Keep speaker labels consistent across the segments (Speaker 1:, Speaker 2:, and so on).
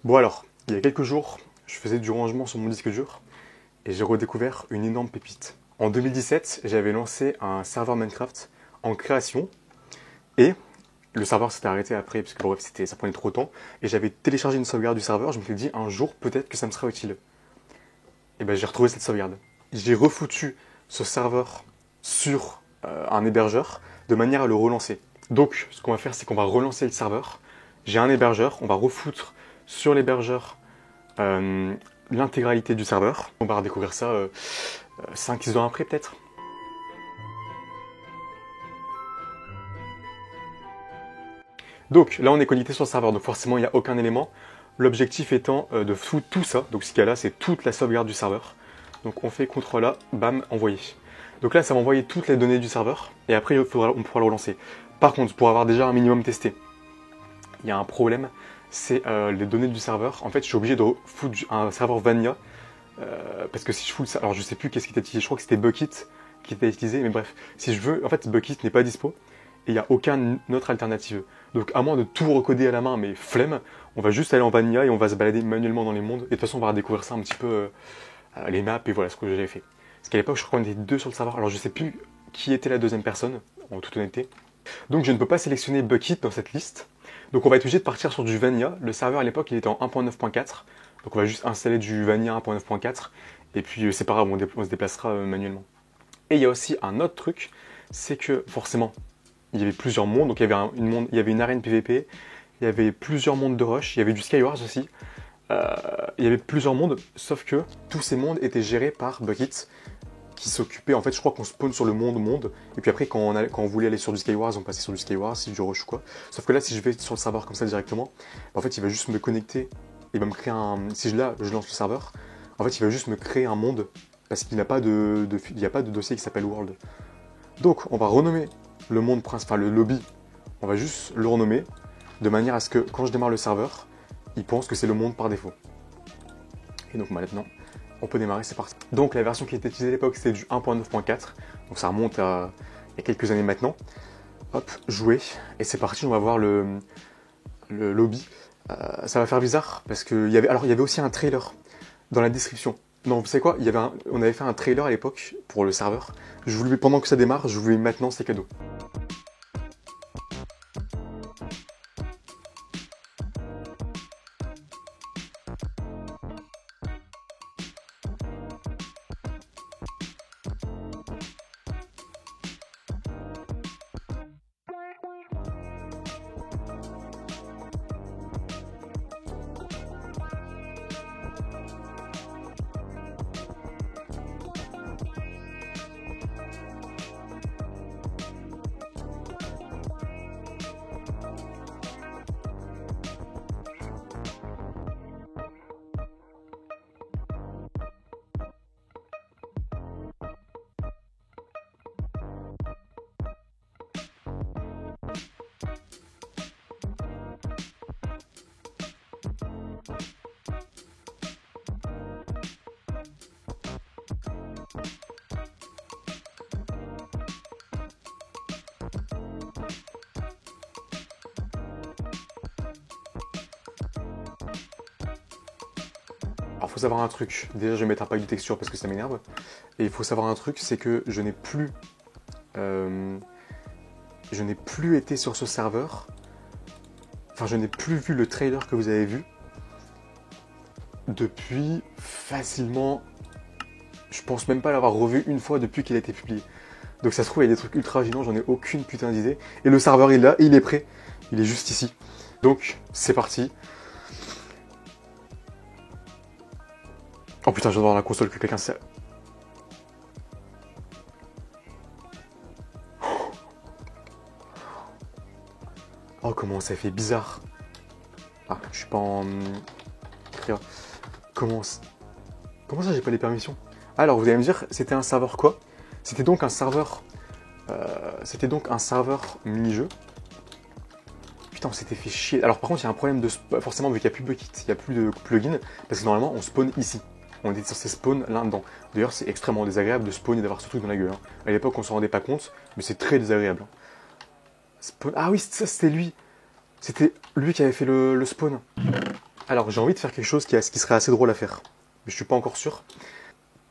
Speaker 1: Bon alors, il y a quelques jours, je faisais du rangement sur mon disque dur et j'ai redécouvert une énorme pépite. En 2017, j'avais lancé un serveur Minecraft en création et le serveur s'était arrêté après parce que bref, ça prenait trop de temps et j'avais téléchargé une sauvegarde du serveur, je me suis dit un jour peut-être que ça me sera utile. Et ben j'ai retrouvé cette sauvegarde. J'ai refoutu ce serveur sur un hébergeur de manière à le relancer. Donc ce qu'on va faire, c'est qu'on va relancer le serveur. J'ai un hébergeur, on va refoutre sur l'hébergeur euh, l'intégralité du serveur. On va redécouvrir ça 5-6 ans après peut-être. Donc là on est connecté sur le serveur, donc forcément il n'y a aucun élément. L'objectif étant de foutre tout ça, donc ce qu'il y a là c'est toute la sauvegarde du serveur. Donc on fait CTRL A, bam, envoyer. Donc là ça va envoyer toutes les données du serveur, et après on pourra le relancer. Par contre, pour avoir déjà un minimum testé, il y a un problème, c'est les données du serveur. En fait je suis obligé de foutre un serveur vanilla, parce que si je fous le serveur, alors je sais plus qu'est-ce qui était utilisé, je crois que c'était Bukkit qui était utilisé, mais bref, si je veux, en fait Bukkit n'est pas dispo, et il n'y a aucune autre alternative. Donc à moins de tout recoder à la main, mais flemme, on va juste aller en vanilla et on va se balader manuellement dans les mondes. Et de toute façon, on va redécouvrir ça un petit peu, les maps et voilà ce que j'avais fait. Parce qu'à l'époque, je crois qu'on était deux sur le serveur. Alors je sais plus qui était la deuxième personne, en toute honnêteté. Donc je ne peux pas sélectionner Bukkit dans cette liste. Donc on va être obligé de partir sur du vanilla. Le serveur à l'époque, il était en 1.9.4. Donc on va juste installer du vanilla 1.9.4. Et puis c'est pas grave, on se déplacera manuellement. Et il y a aussi un autre truc, c'est que forcément, il y avait plusieurs mondes, donc il y avait une arène PVP, il y avait plusieurs mondes de rush, il y avait du Skywars aussi, il y avait plusieurs mondes, sauf que tous ces mondes étaient gérés par Bukkit, qui s'occupait, en fait je crois qu'on spawn sur le monde, et puis après quand on voulait aller sur du Skywars, on passait sur du Skywars, si du rush ou quoi. Sauf que là si je vais sur le serveur comme ça directement, en fait il va juste me connecter, il va me créer si je lance le serveur, en fait il va juste me créer un monde, parce qu'il n'y a pas de dossier qui s'appelle World. Donc on va renommer le monde principal, enfin le lobby, on va juste le renommer de manière à ce que quand je démarre le serveur, il pense que c'est le monde par défaut. Et donc maintenant, on peut démarrer, c'est parti. Donc la version qui était utilisée à l'époque, c'était du 1.9.4, donc ça remonte à il y a quelques années maintenant. Hop, jouer, et c'est parti, on va voir le lobby. Ça va faire bizarre, parce qu'il y avait aussi un trailer dans la description. Non, vous savez quoi, on avait fait un trailer à l'époque pour le serveur. Je vous le mets pendant que ça démarre, je vous le mets maintenant, c'est cadeau. Alors, faut savoir un truc. Déjà, je vais mettre un pack de texture parce que ça m'énerve. Et il faut savoir un truc, c'est que je n'ai plus été sur ce serveur. Enfin, je n'ai plus vu le trailer que vous avez vu depuis facilement. Je pense même pas l'avoir revu une fois depuis qu'il a été publié. Donc ça se trouve, il y a des trucs ultra gênants, j'en ai aucune putain d'idée. Et le serveur est là, il est prêt. Il est juste ici. Donc, c'est parti. Oh putain, je viens de voir la console que quelqu'un s'est... Oh, comment ça fait bizarre. Ah, je suis pas en... Comment ça, j'ai pas les permissions? Alors, vous allez me dire, c'était un serveur quoi? C'était donc un serveur... mini-jeu. Putain, on s'était fait chier. Alors, par contre, il y a un problème de... Forcément, vu qu'il n'y a plus Bukkit, il n'y a plus de plugin, parce que normalement, on spawn ici. On était censé spawn là-dedans. D'ailleurs, c'est extrêmement désagréable de spawn et d'avoir ce truc dans la gueule. Hein. À l'époque, on s'en rendait pas compte, mais c'est très désagréable. Spawn... Ah oui, ça, c'était lui. C'était lui qui avait fait le spawn. Alors, j'ai envie de faire quelque chose qui serait assez drôle à faire. Mais je suis pas encore sûr.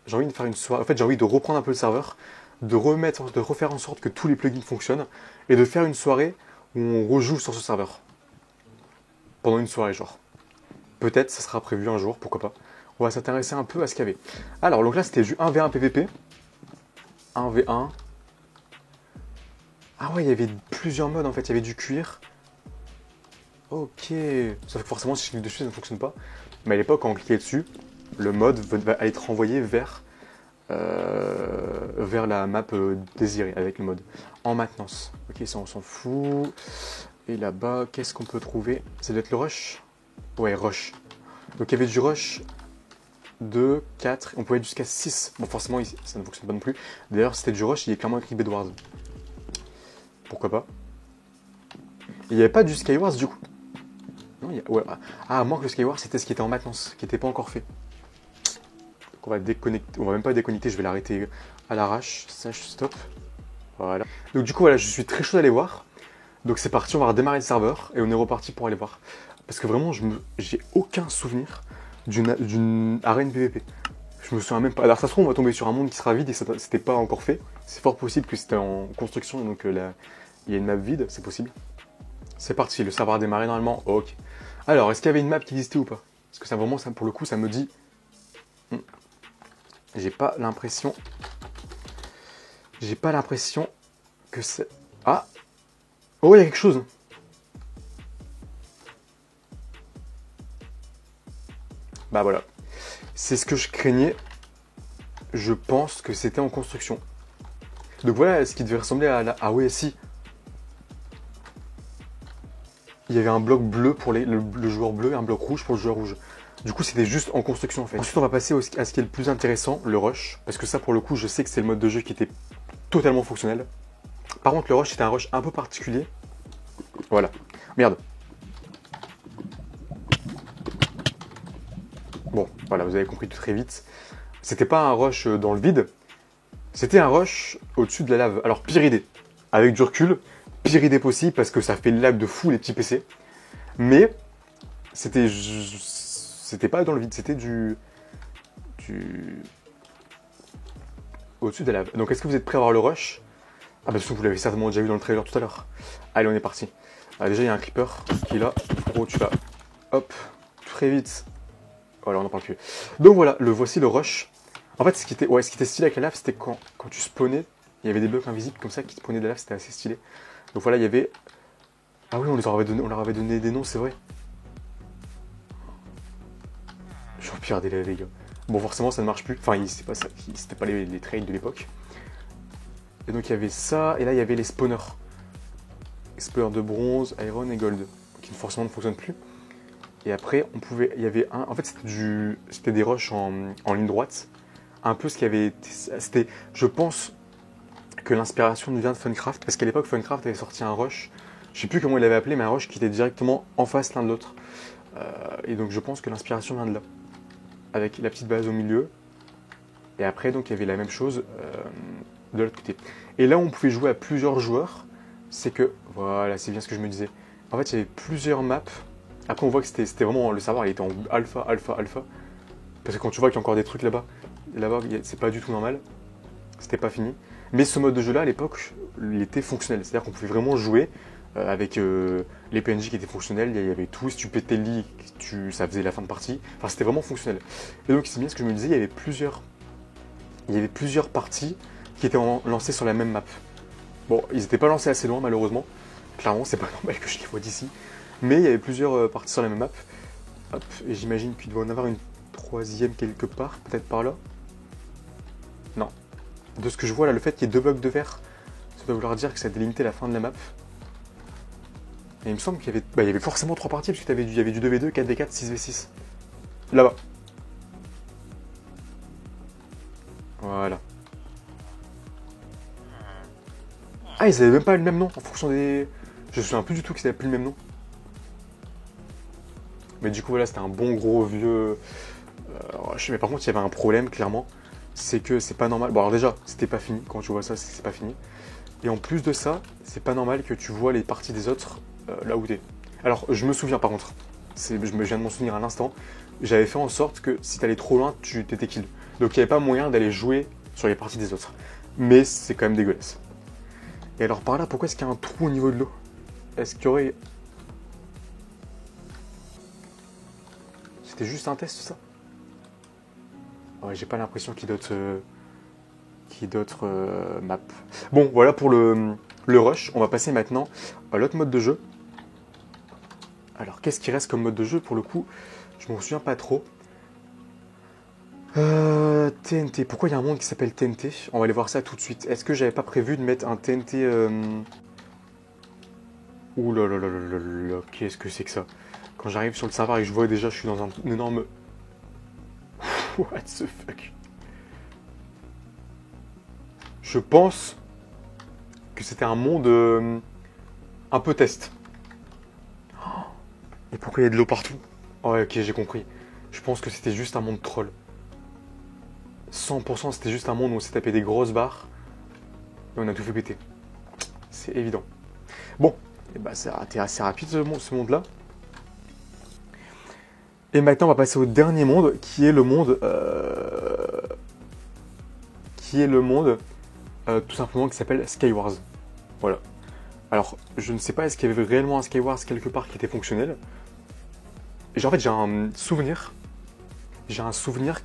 Speaker 1: J'ai envie de faire une soirée. En fait, j'ai envie de reprendre un peu le serveur, de refaire en sorte que tous les plugins fonctionnent, et de faire une soirée où on rejoue sur ce serveur. Pendant une soirée, genre. Peut-être, ça sera prévu un jour, pourquoi pas. On va s'intéresser un peu à ce qu'il y avait. Alors, donc là, c'était du 1v1 PVP. 1v1. Ah ouais, il y avait plusieurs modes en fait. Il y avait du cuir. Ok. Sauf que forcément, si je clique dessus, ça ne fonctionne pas. Mais à l'époque, quand on cliquait dessus, le mode va être renvoyé vers la map désirée avec le mode. En maintenance. Ok, ça on s'en fout. Et là-bas, qu'est-ce qu'on peut trouver? Ça doit être le rush? Ouais, rush. Donc il y avait du rush 2, 4, on pouvait être jusqu'à 6. Bon, forcément, ici, ça ne fonctionne pas non plus. D'ailleurs, c'était du rush, il est clairement écrit Bedwars. Pourquoi pas? Il n'y avait pas du Skywars du coup? Non, ouais. Ah, à moins que le Skywars, c'était ce qui était en maintenance, qui n'était pas encore fait. Donc on va déconnecter, on va même pas déconnecter, je vais l'arrêter à l'arrache. Slash stop. Voilà. Donc du coup, voilà, je suis très chaud d'aller voir. Donc c'est parti, on va redémarrer le serveur et on est reparti pour aller voir. Parce que vraiment, j'ai aucun souvenir d'une arène PVP. Je me souviens même pas. Alors ça se trouve, on va tomber sur un monde qui sera vide et c'était pas encore fait. C'est fort possible que c'était en construction, donc là, il y a une map vide, c'est possible. C'est parti, le serveur a démarré normalement. Ok. Alors, est-ce qu'il y avait une map qui existait ou pas? Parce que ça vraiment, ça, pour le coup, ça me dit... J'ai pas l'impression... J'ai pas l'impression que c'est... Ah! Oh, il y a quelque chose! Bah voilà. C'est ce que je craignais. Je pense que c'était en construction. Donc voilà ce qui devait ressembler à la... Ah ouais, si. Il y avait un bloc bleu pour le joueur bleu et un bloc rouge pour le joueur rouge. Du coup, c'était juste en construction en fait. Ensuite, on va passer à ce qui est le plus intéressant, le rush. Parce que ça, pour le coup, je sais que c'est le mode de jeu qui était totalement fonctionnel. Par contre, le rush, c'était un rush un peu particulier. Voilà. Merde. Bon, voilà, vous avez compris tout très vite. C'était pas un rush dans le vide. C'était un rush au-dessus de la lave. Alors, pire idée. Avec du recul, pire idée possible parce que ça fait le lag de fou les petits PC. Mais c'était pas dans le vide, c'était du au-dessus de la lave. Donc est-ce que vous êtes prêts à voir le rush? Ah bah vous l'avez certainement déjà vu dans le trailer tout à l'heure. Allez, on est parti. Ah, déjà il y a un creeper qui est là. Gros, tu vas hop très vite. Voilà, on en parle plus. Donc voilà, voici le rush. En fait, ce qui était stylé avec la lave, c'était quand tu spawnais, il y avait des blocs invisibles comme ça qui spawnaient de la lave, c'était assez stylé. Donc voilà, il y avait... Ah oui, on leur avait donné des noms, c'est vrai. Je repire des les gars. Bon, forcément, ça ne marche plus. Enfin, c'était pas les trades de l'époque. Et donc, il y avait ça, et là, il y avait les spawners. Spawners de bronze, iron et gold, qui forcément ne fonctionnent plus. Et après, il y avait un... En fait, c'était des rushs en ligne droite. Un peu ce qu'il y avait... C'était, je pense, que l'inspiration nous vient de Funcraft, parce qu'à l'époque, Funcraft avait sorti un rush, je sais plus comment il l'avait appelé, mais un rush qui était directement en face l'un de l'autre. Et donc, je pense que l'inspiration vient de là. Avec la petite base au milieu. Et après, donc, il y avait la même chose de l'autre côté. Et là, on pouvait jouer à plusieurs joueurs. C'est que, voilà, c'est bien ce que je me disais. En fait, il y avait plusieurs maps. Après, on voit que c'était vraiment, le serveur, il était en alpha. Parce que quand tu vois qu'il y a encore des trucs là-bas, c'est pas du tout normal. C'était pas fini. Mais ce mode de jeu-là, à l'époque, il était fonctionnel. C'est-à-dire qu'on pouvait vraiment jouer avec les PNJ qui étaient fonctionnels. Il y avait tout. Si tu pétais le lit, ça faisait la fin de partie. Enfin, c'était vraiment fonctionnel. Et donc, c'est bien ce que je me disais, il y avait plusieurs parties qui étaient lancées sur la même map. Bon, ils n'étaient pas lancés assez loin, malheureusement. Clairement, c'est pas normal que je les vois d'ici. Mais il y avait plusieurs parties sur la même map. Hop, et j'imagine qu'il doit en avoir une troisième quelque part, peut-être par là. Non. De ce que je vois là, le fait qu'il y ait 2 blocs de verre, ça doit vouloir dire que ça délimitait la fin de la map. Et il me semble qu'il y avait forcément 3 parties, parce qu'il y avait du 2v2, 4v4, 6v6. Là-bas. Voilà. Ah, ils avaient même pas le même nom en fonction des... Je me souviens plus du tout qu'ils avaient plus le même nom. Mais du coup, voilà, c'était un bon gros vieux... mais par contre, il y avait un problème, clairement. C'est que c'est pas normal. Bon, alors déjà, c'était pas fini. Quand tu vois ça, c'est pas fini. Et en plus de ça, c'est pas normal que tu vois les parties des autres là où t'es. Alors, je me souviens par contre. Je me viens de m'en souvenir à l'instant. J'avais fait en sorte que si t'allais trop loin, tu t'étais kill. Donc il n'y avait pas moyen d'aller jouer sur les parties des autres. Mais c'est quand même dégueulasse. Et alors par là, pourquoi est-ce qu'il y a un trou au niveau de l'eau? Est-ce qu'il y aurait... C'était juste un test ça? Ouais, j'ai pas l'impression qu'il y ait d'autres maps. Bon, voilà pour le rush. On va passer maintenant à l'autre mode de jeu. Alors, qu'est-ce qui reste comme mode de jeu? Pour le coup, je m'en souviens pas trop. TNT. Pourquoi il y a un monde qui s'appelle TNT? On va aller voir ça tout de suite. Est-ce que j'avais pas prévu de mettre un TNT... Ouh là là là là là là, qu'est-ce que c'est que ça? Quand j'arrive sur le serveur et que je vois déjà, je suis dans un énorme... What the fuck? Je pense que c'était un monde un peu test. Et pourquoi il y a de l'eau partout? Oh, ouais, ok, j'ai compris. Je pense que c'était juste un monde troll. 100% c'était juste un monde où on s'est tapé des grosses barres et on a tout fait péter. C'est évident. Bon, et bah c'était assez rapide ce monde-là. Et maintenant on va passer au dernier monde qui est le monde... tout simplement qui s'appelle Skywars. Voilà. Alors, je ne sais pas, est-ce qu'il y avait réellement un Skywars quelque part qui était fonctionnel? Et en fait, j'ai un souvenir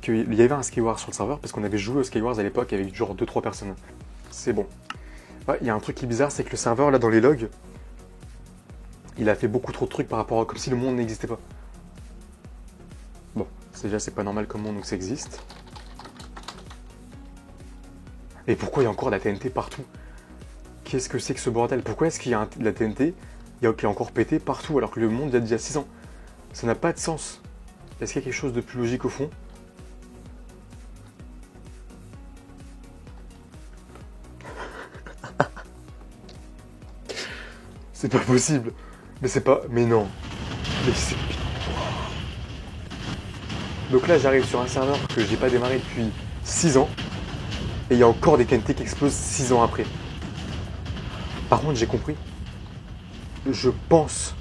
Speaker 1: qu'il y avait un Skywars sur le serveur parce qu'on avait joué au Skywars à l'époque avec genre 2-3 personnes. C'est bon. Ouais, il y a un truc qui est bizarre, c'est que le serveur, là, dans les logs, il a fait beaucoup trop de trucs par rapport à... comme si le monde n'existait pas. Bon, déjà, c'est pas normal comme monde, donc ça existe. Et pourquoi il y a encore de la TNT partout? Qu'est-ce que c'est que ce bordel? Pourquoi est-ce qu'il y a de la TNT qui est encore pété partout alors que le monde date d'il y a 6 ans? Ça n'a pas de sens. Est-ce qu'il y a quelque chose de plus logique au fond? C'est pas possible. Mais c'est pas... Mais non. Mais c'est... Donc là, j'arrive sur un serveur que j'ai pas démarré depuis 6 ans. Et il y a encore des TNT qui explosent 6 ans après. Par contre, j'ai compris. Je pense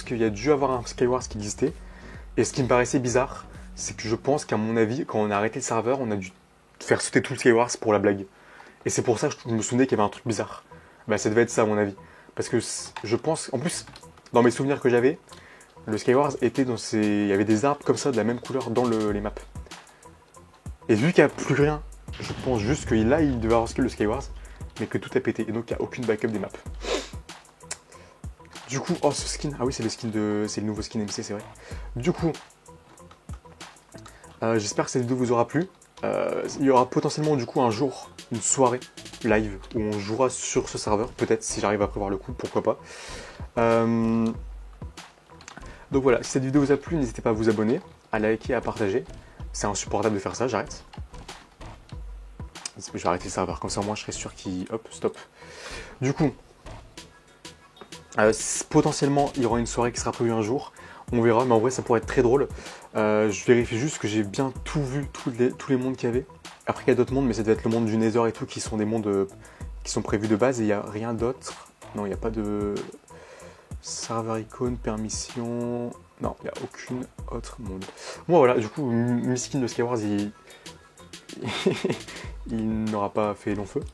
Speaker 1: qu'il y a dû avoir un Skywars qui existait. Et ce qui me paraissait bizarre, c'est que je pense qu'à mon avis, quand on a arrêté le serveur, on a dû faire sauter tout le Skywars pour la blague. Et c'est pour ça que je me souvenais qu'il y avait un truc bizarre. Bah ça devait être ça à mon avis. Parce que je pense... En plus, dans mes souvenirs que j'avais, le Skywars était dans ces... Il y avait des arbres comme ça, de la même couleur dans les maps. Et vu qu'il n'y a plus rien, je pense juste que là, il devait avoir le Skywars, mais que tout a pété. Et donc, il n'y a aucune backup des maps. Du coup, oh, ce skin. Ah oui, c'est le nouveau skin MC, c'est vrai. Du coup, j'espère que cette vidéo vous aura plu. Il y aura potentiellement, du coup, un jour, une soirée live où on jouera sur ce serveur. Peut-être, si j'arrive à prévoir le coup, pourquoi pas. Donc voilà, si cette vidéo vous a plu, n'hésitez pas à vous abonner, à liker, à partager. C'est insupportable de faire ça, j'arrête. Je vais arrêter le serveur, comme ça au moins je serai sûr qu'il... Hop, stop. Du coup, potentiellement il y aura une soirée qui sera prévue un jour. On verra, mais en vrai ça pourrait être très drôle. Je vérifie juste que j'ai bien tout vu, tous les mondes qu'il y avait. Après il y a d'autres mondes, mais ça doit être le monde du Nether et tout, qui sont des mondes qui sont prévus de base. Et il n'y a rien d'autre. Non, il n'y a pas de... Serveur icône, permission... Non, il n'y a aucune autre monde. Bon voilà, du coup, Miskin de Skywars, il n'aura pas fait long feu.